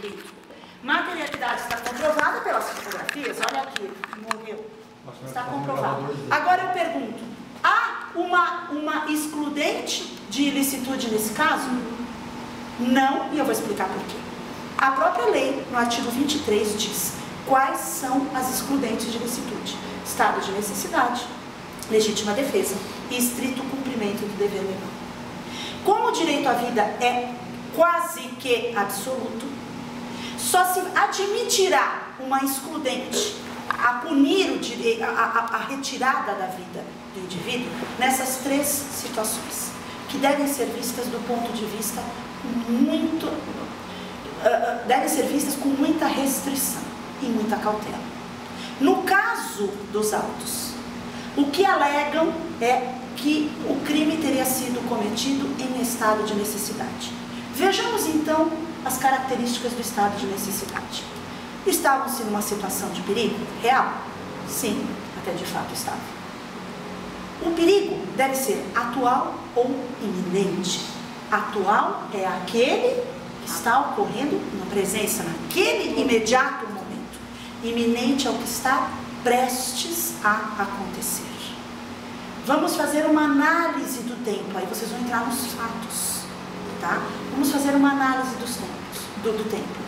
delito. Materialidade está comprovada pelas fotografias. Olha aqui, morreu. Está comprovado. Agora eu pergunto, há uma excludente de ilicitude nesse caso? Não, e eu vou explicar por quê. A própria lei, no artigo 23, diz quais são as excludentes de ilicitude: estado de necessidade, legítima defesa e estrito cumprimento do dever legal. Como o direito à vida é quase que absoluto, só se admitirá uma excludente a punir a retirada da vida do indivíduo nessas três situações, que devem ser vistas do ponto de vista devem ser vistas com muita restrição e muita cautela. No caso dos autos, o que alegam é que o crime teria sido cometido em estado de necessidade. Vejamos então as características do estado de necessidade. Estavam-se numa situação de perigo real? Sim, até de fato estavam. O perigo deve ser atual ou iminente. Atual é aquele que está ocorrendo na presença, naquele imediato momento. Iminente é o que está prestes a acontecer. Vamos fazer uma análise do tempo, aí vocês vão entrar nos fatos, tá? Vamos fazer uma análise dos tempos, do tempo.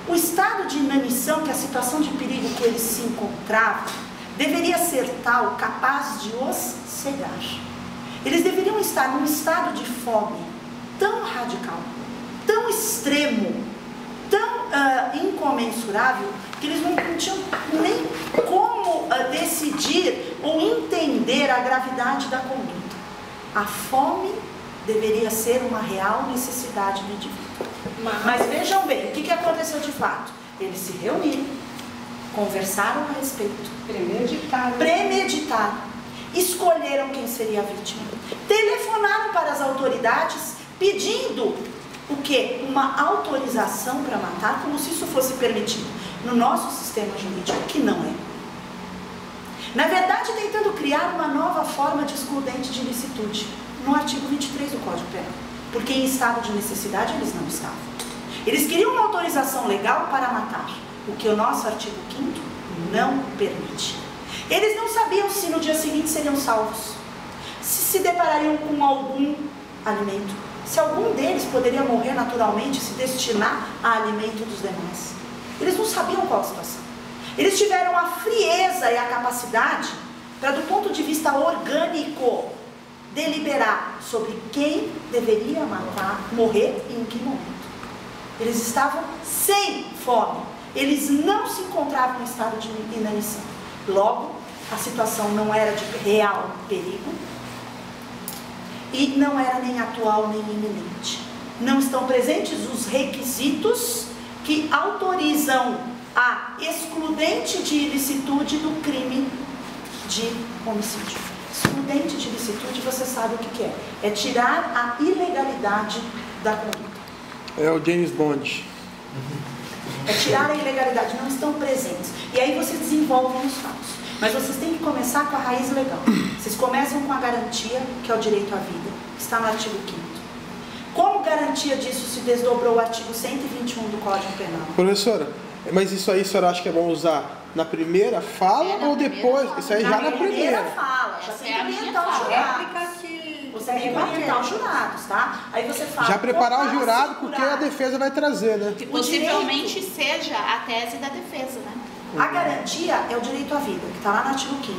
O estado de inanição, que é a situação de perigo que eles se encontravam, deveria ser tal, capaz de os cegar. Eles deveriam estar num estado de fome tão radical, tão extremo, tão incomensurável, que eles não tinham nem como decidir ou entender a gravidade da conduta. A fome deveria ser uma real necessidade do indivíduo. Mas vejam bem, o que aconteceu de fato? Eles se reuniram, conversaram a respeito, premeditaram, escolheram quem seria a vítima, telefonaram para as autoridades pedindo o quê? Uma autorização para matar, como se isso fosse permitido no nosso sistema jurídico, que não é. Na verdade, tentando criar uma nova forma de excludente de ilicitude, no artigo 23 do Código Penal, porque em estado de necessidade eles não estavam. Eles queriam uma autorização legal para matar, o que o nosso artigo 5º não permite. Eles não sabiam se no dia seguinte seriam salvos, se deparariam com algum alimento, se algum deles poderia morrer naturalmente e se destinar a alimento dos demais. Eles não sabiam qual a situação. Eles tiveram a frieza e a capacidade para, do ponto de vista orgânico, deliberar sobre quem deveria matar, morrer e em que momento. Eles estavam sem fome. Eles não se encontravam em estado de inanição. Logo, a situação não era de real perigo e não era nem atual nem iminente. Não estão presentes os requisitos que autorizam a excludente de ilicitude do crime de homicídio. Excludente de ilicitude, você sabe o que é? É tirar a ilegalidade da conduta. É o James Bond. É tirar a ilegalidade, não estão presentes. E aí vocês desenvolvem os fatos. Mas vocês têm que começar com a raiz legal. Vocês começam com a garantia, que é o direito à vida, que está no artigo 5º. Como garantia disso se desdobrou o artigo 121 do Código Penal? Professora, mas isso aí a senhora acha que é bom usar na primeira fala ou depois? Fala. Isso aí já na primeira Fala. Já tem que orientar os jurados. Você tem que orientar os jurados, tá? Aí você fala... Já preparar o jurado, porque a defesa vai trazer, né? Que possivelmente seja a tese da defesa, né? A garantia é o direito à vida, que está lá no artigo 5º.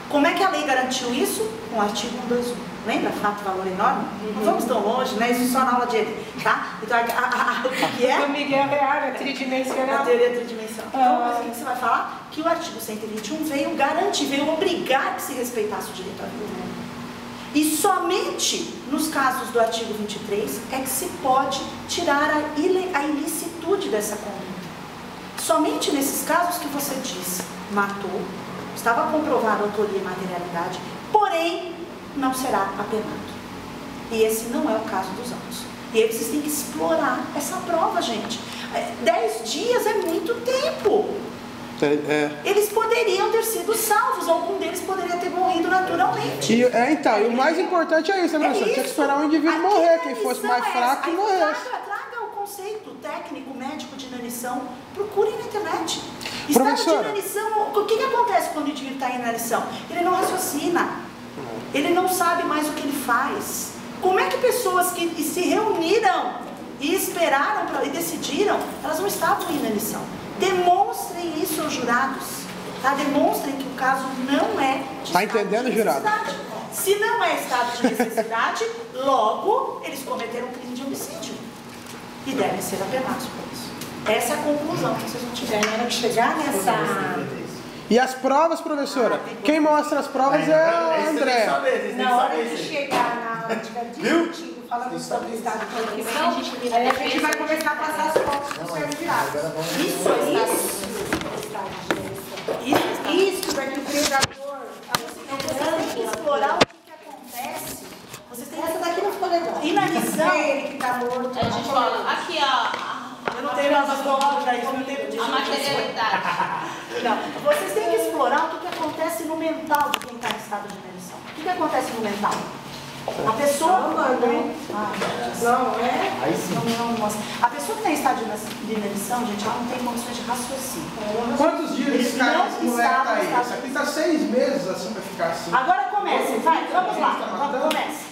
Como é que a lei garantiu isso? Com o artigo 121. Lembra? Fato, valor enorme? Não vamos tão longe, né? Isso só na aula de ele, tá? Então, o que é? O Miguel Real é tridimensional. A teoria tridimensional. Então, o que você vai falar? Que o artigo 121 veio garantir, veio obrigar que se respeitasse o direito à vida. E somente nos casos do artigo 23 é que se pode tirar a ilicitude dessa conduta. Somente nesses casos que você diz, matou, estava comprovada a autoria e materialidade, porém não será apenado. E esse não é o caso dos autos. E aí vocês têm que explorar essa prova, gente. 10 dias é muito tempo. Eles poderiam ter sido salvos, algum deles poderia ter morrido naturalmente. E o mais importante é isso, né, professor? Tinha que esperar o indivíduo morrer, quem fosse mais fraco morresse. Traga o conceito técnico, médico de inanição, procurem na internet. Estado Professora. de inanição, o que acontece quando o indivíduo está em inanição? Ele não raciocina, ele não sabe mais o que ele faz. Como é que pessoas que se reuniram e esperaram e decidiram, elas não estavam em inanição? Demonstrem isso aos jurados, tá? Demonstrem que o caso não é de Tá estado entendendo, de jurado? necessidade. Se não é estado de necessidade, logo eles cometeram um crime de homicídio e devem ser apenados por isso. Essa é a conclusão que vocês não tiveram. Na hora de chegar nessa... E as provas, professora? Quem mostra as provas é a Andréa. Na hora de chegar na hora de estiver discutindo, falando sobre o estado de condição, aí a gente vai começar a passar as fotos para o senhor jurado. Isso daqui o predador. Vocês têm que explorar o que acontece. Vocês têm Essa daqui não ficou legal. inanição. Ele que está morto. A gente fala, aqui ó, Eu não tenho mais as fotos daí, eu não tenho de a materialidade. Não, vocês têm que explorar o que acontece no mental de quem está em estado de inanição. O que acontece no mental? A pessoa... Não, é? A pessoa que está em estado de inanição, gente, ela não tem condições de raciocínio. Quantos dias Eles esse cara, não esse moleque tá aí? estavam- Isso aqui tá 6 meses assim pra ficar assim. Agora comece, vai, vamos lá, comece.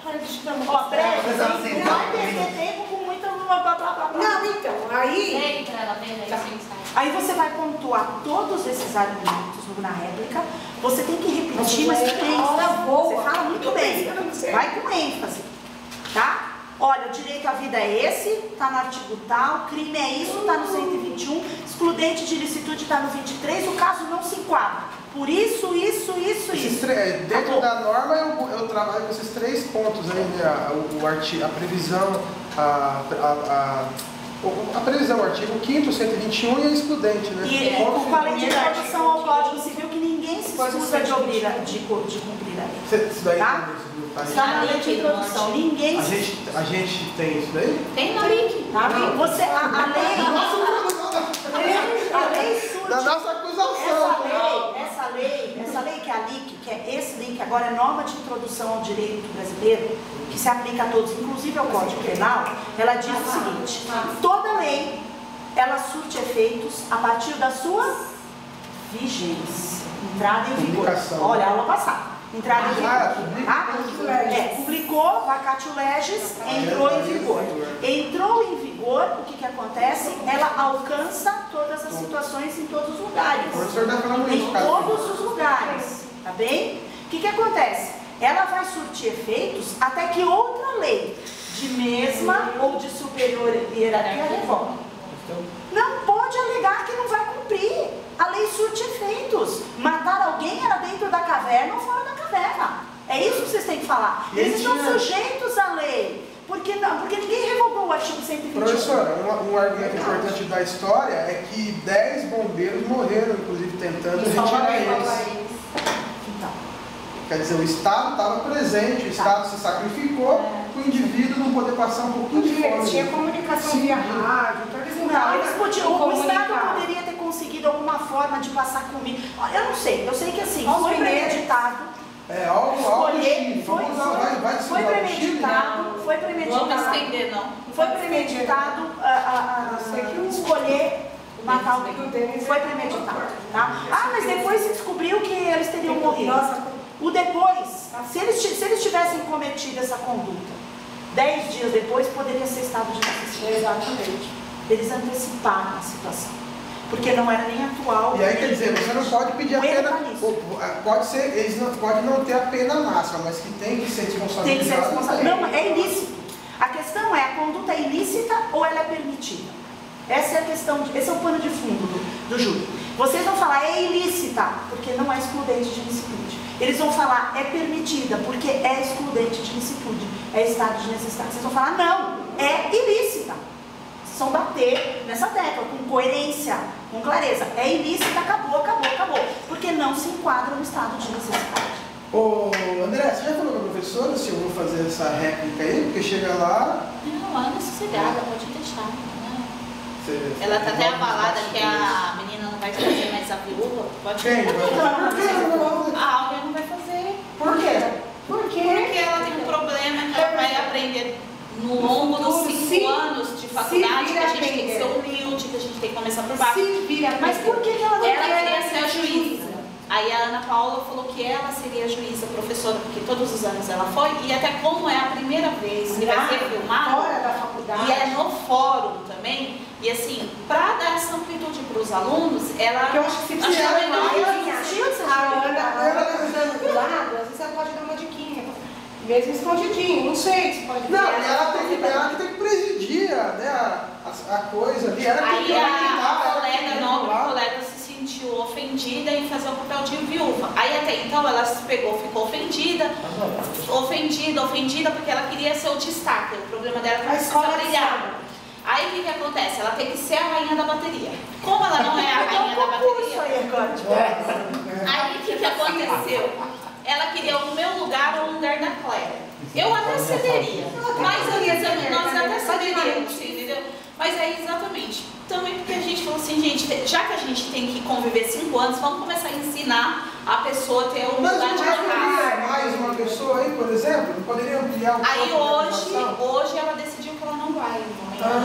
Ó, preste, não perder tempo com muita... Não, então, aí... Entra, ela vem aí, assim, sai. Aí você vai pontuar todos esses argumentos na réplica. Você tem que repetir, mas com ênfase. Você fala muito bem. Vai com ênfase. Tá? Olha, o direito à vida é esse, está no artigo tal, crime é isso, está no 121, excludente de ilicitude está no 23, o caso não se enquadra. Por isso. Dentro da norma eu trabalho com esses 3 pontos aí, né? A previsão, a previsão, o artigo 5º, 121 e a excludente, né? E com a lei de introdução ao Código Civil que ninguém se excusa de cumprir a lei. Isso daí Tá? Está na lei de introdução. Ninguém se... a gente tem isso daí? Tem no link. Tá? Você, a lei surge... Da nossa acusação. Essa lei que é a LIC, que é esse link, agora é norma de introdução ao direito brasileiro, que se aplica a todos, inclusive ao Código Penal, ela diz o seguinte: toda lei, ela surte efeitos a partir da sua vigência, entrada em vigor. Publicação. Olha, a aula passada. Entrada em vigor. publica. Publicou, vacatio legis, entrou em vigor. Entrou em vigor, o que acontece? Ela alcança todas as situações em todos os lugares. O professor está falando isso, Em cara. todos os lugares, tá bem? O que acontece? Ela vai surtir efeitos até que outra lei de mesma ou de superior hierarquia revogue. Não pode alegar que não vai cumprir. A lei surte efeitos. Matar alguém era dentro da caverna ou fora da caverna. É isso que vocês têm que falar. Eles estão sujeitos à lei. Porque ninguém revogou o artigo 121. Professora, um argumento importante da história é que 10 bombeiros morreram, inclusive, tentando retirar eles. Então, Quer dizer, o Estado estava presente, o Estado se sacrificou para o indivíduo não poder passar um pouquinho de fome. Tinha comunicação via rádio, então eles não, eles podiam, o Estado poderia ter conseguido alguma forma de passar comida. Eu não sei, eu sei que assim, foi premeditado. Algo do Chile. Foi premeditado. Vamos estender, não. Foi premeditado escolher matar alguém. Foi premeditado, tá? Ah, mas depois se descobriu que eles teriam morrido. O depois, se eles tivessem cometido essa conduta, 10 dias depois poderia ser estado de necessidade. Exatamente. Eles anteciparam a situação. Porque não era nem atual. E aí, quer dizer, você não pode pedir a pena. Pode ser, eles não podem não ter a pena máxima, mas que tem que ser responsabilizado. Tem que ser responsabilizado. Não, é ilícito. A questão é, a conduta é ilícita ou ela é permitida? Essa é a questão, esse é o pano de fundo do júri. Vocês vão falar é ilícita, porque não é excludente de ilicitude. Eles vão falar é permitida, porque é excludente de ilicitude, é estado de necessidade. Vocês vão falar não, é ilícita. Vocês vão bater nessa tecla, com coerência, com clareza. É ilícita, acabou. Porque não se enquadra no estado de necessidade. Ô, André, você já falou com a professora se eu vou fazer essa réplica aí? Porque chega lá... Não, anda sossegada, pode deixar. Ela tá até abalada que a menina não vai fazer mais a viúva. Pode Quem? A Áurea não vai fazer. Por quê? Porque ela tem um problema que ela vai aprender no longo dos 5 anos de faculdade, que a gente tem que ser humilde. baixo. Mas por que ela não queria ser a juíza? Aí a Ana Paula falou que ela seria a juíza, professora, porque todos os anos ela foi, e até como é a primeira vez que vai ser filmado, fora da faculdade. E é no fórum também, e assim, para dar essa amplitude para os alunos, ela Porque eu acho que se achou ela legal. ela usando do lado, às vezes ela pode dar uma diquinha. Mesmo escondidinho, não sei se pode. Não, ela tem que presidir, né, a coisa ali. Aí a nobre colega se sentiu ofendida em fazer o papel de viúva. Aí até então ela se pegou, ficou ofendida, porque ela queria ser o destaque. O problema dela foi precisar brilhar. Aí o que acontece? Ela tem que ser a rainha da bateria. Como ela não é a rainha da bateria, aí o que aconteceu? Ela queria o meu lugar ou o lugar da Clélia. Eu até cederia, mas nós até cederíamos, entendeu? Mas aí exatamente, também porque a gente falou assim, gente, já que a gente tem que conviver 5 anos, vamos começar a ensinar a pessoa a ter a humildade de lugar. Mais uma pessoa aí, por exemplo, não poderia ampliar um pouco? Aí hoje ela decidiu que ela não vai.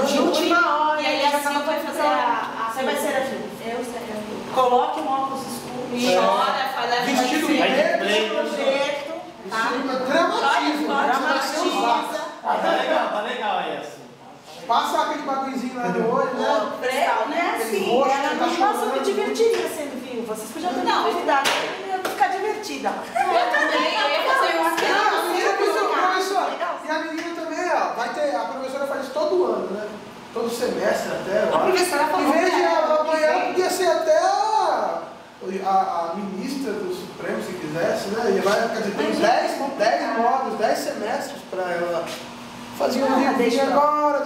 De última hora. E aí a Sil vai fazer Você vai ser a filha. Eu serei a filha. Coloque um óculos escuro. Chora, faz leva vestido preto. Dramatiza. Tá legal essa. Passa aquele bagulhozinho lá no olho, né? É assim, nossa, eu me divertiria sendo viúva. Vocês podiam ter me convidado. Eu ia ficar divertida. Eu também, eu ia fazer E a menina também, ó, vai ter, a professora faz isso todo ano, né? Todo semestre até. A professora falou. Em vez de amanhã, podia ser até a ministra do Supremo, se quisesse, né? E vai, quer dizer, tem 10 módulos, 10 semestres para ela fazer um review agora. O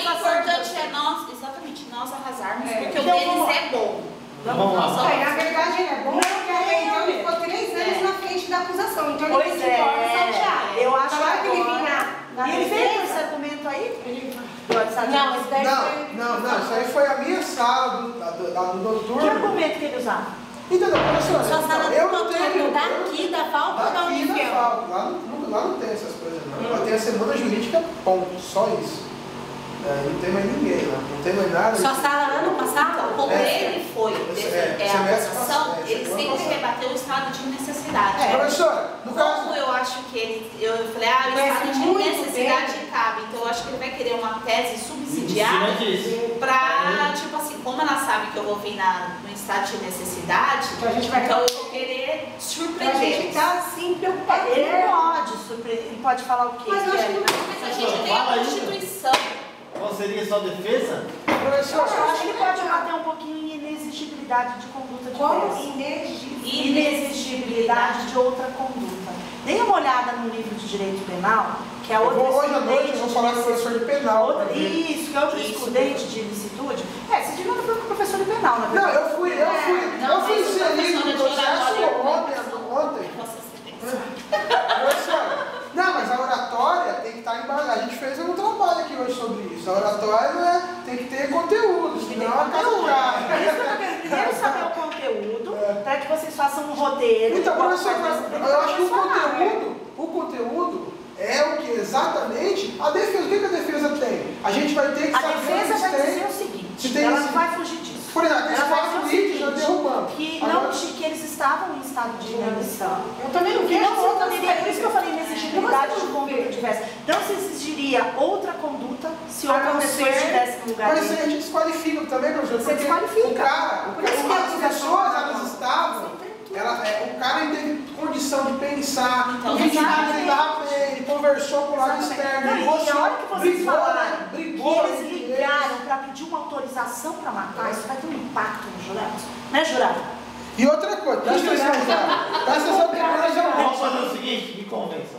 importante é nós, exatamente, nós arrasarmos, porque o deles é bom. Vamos lá. Na verdade, é bom porque até então ele ficou 3 anos na frente da acusação. Então ele Pois é, eu acho que ele vinha na E ele veio esse argumento aí? Não, isso daí Não, isso aí foi a minha sala do doutor. Que argumento que ele usava? Entendeu, professora? Sua sala eu do não tenho daqui da FAO ou da daqui da Unifel? FAO. Lá não tem essas coisas, não. Lá tem a semana jurídica, ponto, só isso. Não tem mais ninguém lá, não tem mais nada. Sua sala ano passado? Como ele foi a acusação, ele sempre rebateu o estado de necessidade. Professora, no caso... Como eu acho que eu falei, o estado de necessidade cabe, então eu acho que ele vai querer uma tese subsidiária para, tipo assim, como ela sabe que eu vou vir no estado de necessidade, então eu vou querer surpreender. A gente está assim preocupado. Ele pode surpreender, ele pode falar o quê? Mas eu acho que Mas a gente tem a Constituição. Qual seria só defesa? Professor, Eu acho que ele pode bater um pouquinho em inexigibilidade de conduta de Como peça. Inexigibilidade de outra conduta. Dê uma olhada no livro de Direito Penal, que é outra hoje à noite eu vou falar com o professor de penal. Isso, que é outro estudante de ilicitude. Você de novo foi com o professor de penal, na verdade. Não, eu fui inserido no processo ontem. Professora, não, mas a oratória tem que estar embasada. A gente fez um trabalho aqui hoje sobre isso. A oratória tem que ter conteúdo, senão a casa cai. Primeiro saber o conteúdo, para que vocês façam um roteiro. Então, professor, eu acho que o conteúdo é o que exatamente a defesa. O que a defesa tem? A gente vai ter que saber. A defesa vai dizer o seguinte: ela não vai fugir disso. Por exemplo, aqueles 4 itens já derrubamos. Que eles estavam em estado de inanição. Eu também não Que vejo não outra poderia, por isso que eu falei inexigibilidade de conduta diversa. Não se exigiria outra conduta se outra pessoa estivesse no lugar Mas isso dele. aí a gente desqualifica também, professor. Você desqualifica. As pessoas, elas estavam, o cara teve condição de pensar, Então, ele conversou com o lado externo, E a hora que vocês falaram que brigou, eles ligaram para pedir uma autorização para matar, isso vai ter um impacto nos jurados. Né, jurado? E outra coisa, presta atenção que agora já Vamos fazer o seguinte, me convença.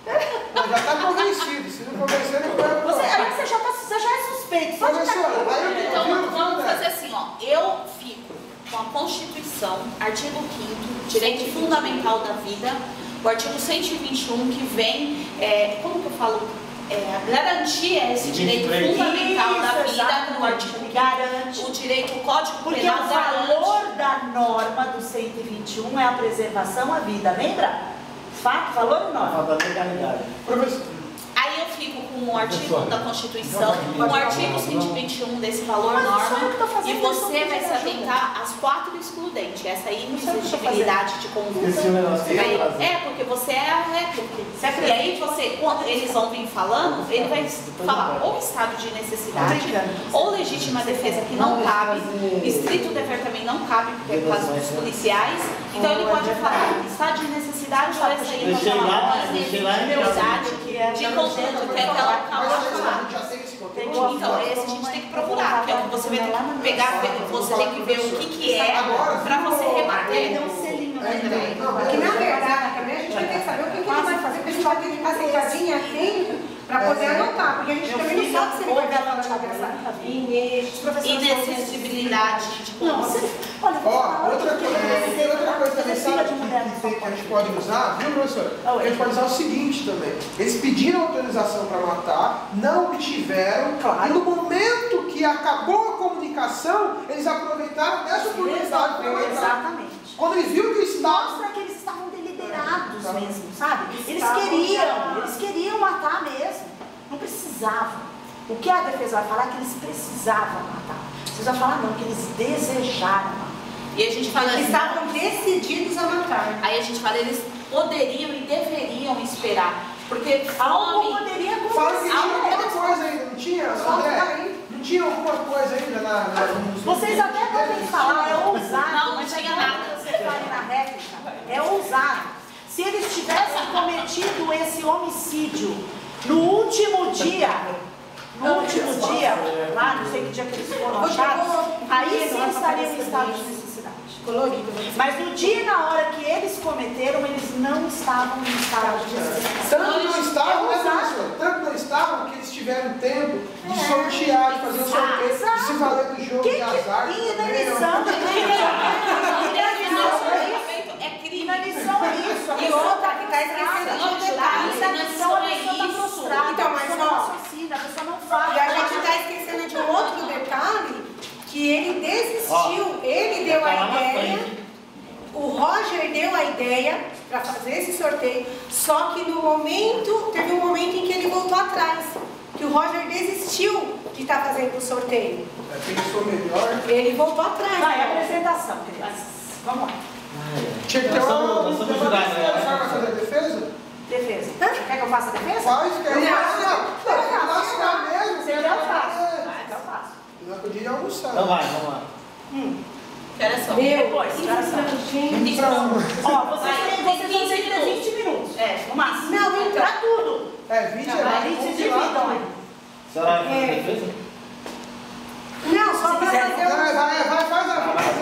já está convencido, se não convencer, não vai Aí você já é suspeito. Só de Então vamos fazer assim, eu fico com a Constituição, artigo 5º, direito fundamental da vida, o artigo 121 que vem, como que eu falo? Garantir esse direito fundamental da vida no artigo que garante o direito, o Código Penal garante. Porque o valor da norma do 121 é a preservação à vida, lembra? Fato, valor ou norma? Falta legalidade. Professor. Aí eu fico com o artigo da Constituição, com o artigo 121 desse valor norma, e você vai se atentar às 4 excludentes, essa inexigibilidade de conduta. Porque você é a réplica. E aí você, quando eles vão vir falando, ele vai falar ou estado de necessidade, ou legítima defesa que não cabe, estrito dever também não cabe, porque é por causa dos policiais. Então ele pode falar estado de necessidade ou essa inexigibilidade de conduta, que é aquela que acabou de falar. Então, esse a gente tem que procurar, que é o que você vai ter que pegar, você tem que ver o que é, para você rebater. Porque na verdade também a gente vai ter que saber o que ele vai fazer, porque a gente vai ter que ficar sentadinha atento para poder anotar, porque a gente também não sabe se ele vai dar dessa inexistabilidade de conduta. Outra coisa também, sabe, que a gente pode usar, viu, professora? A gente pode usar o seguinte também. Eles pediram autorização para matar, não obtiveram, e no momento que acabou a comunicação, eles aproveitaram dessa oportunidade para matar. Exatamente. Quando ele viu que estavam... Mostra que eles estavam deliberados mesmo, sabe? Eles queriam matar mesmo. Não precisavam. O que a defesa vai falar é que eles precisavam matar. Vocês vão falar não, que eles desejaram matar. E a gente fala eles estavam decididos a matar. Aí a gente fala, eles poderiam e deveriam esperar. Porque algo poderia acontecer. Fala que tinha alguma coisa ainda, não tinha, André? Não tinha alguma coisa ainda Vocês até podem falar, é ousado. Não, não tinha nada. Você fala na réplica, é ousado. Se eles tivessem cometido esse homicídio no último dia, lá, não sei que dia que eles foram achados, aí sim estariam em estado de necessidade. Colorido. Mas no dia e na hora que eles cometeram, eles não estavam em estado de necessidade. Tanto não estavam, né, professor? Tanto não estavam que eles tiveram tempo de sortear, de fazer o sorteio, de se valer do jogo de azar. Inanição é isso. E outra que está esquecendo de detalhe. Inanição é isso. Então, mas ó, a pessoa não fala. E a gente está esquecendo de um outro detalhe, que ele desistiu, ele deu a ideia, o Roger deu a ideia para fazer esse sorteio, só que no momento, teve um momento em que ele voltou atrás, que o Roger desistiu de estar fazendo o sorteio. Pensou melhor. Ele voltou atrás. Vai, apresentação, crianças. Vamos lá. Tinha que ter uma fazer a defesa? Defesa. Você quer que eu faça a defesa? Faz, quer eu faço mesmo. Se eu faço. Eu podia almoçar. Então vai, vamos lá. Espera só. Depois, espera só. Ó, vocês vão ter 20 minutos. No máximo. Não, então. Pra tudo. 20 Eles se dividam aí. Você vai fazer defesa? Não, só para fazer faz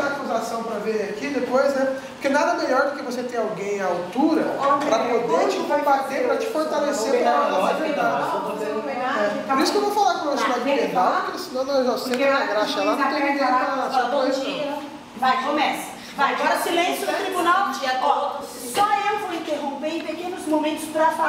a acusação para ver aqui depois, né? Porque nada melhor do que você ter alguém à altura para poder te combater, para te fortalecer para a verdade. Por isso que eu vou falar com o senhor penal, porque senão nós já sempre na graxa lá, não tem ninguém para socorrer isso. Vai, começa. Vai, agora silêncio no tribunal. Ó, só eu vou interromper em pequenos momentos para falar.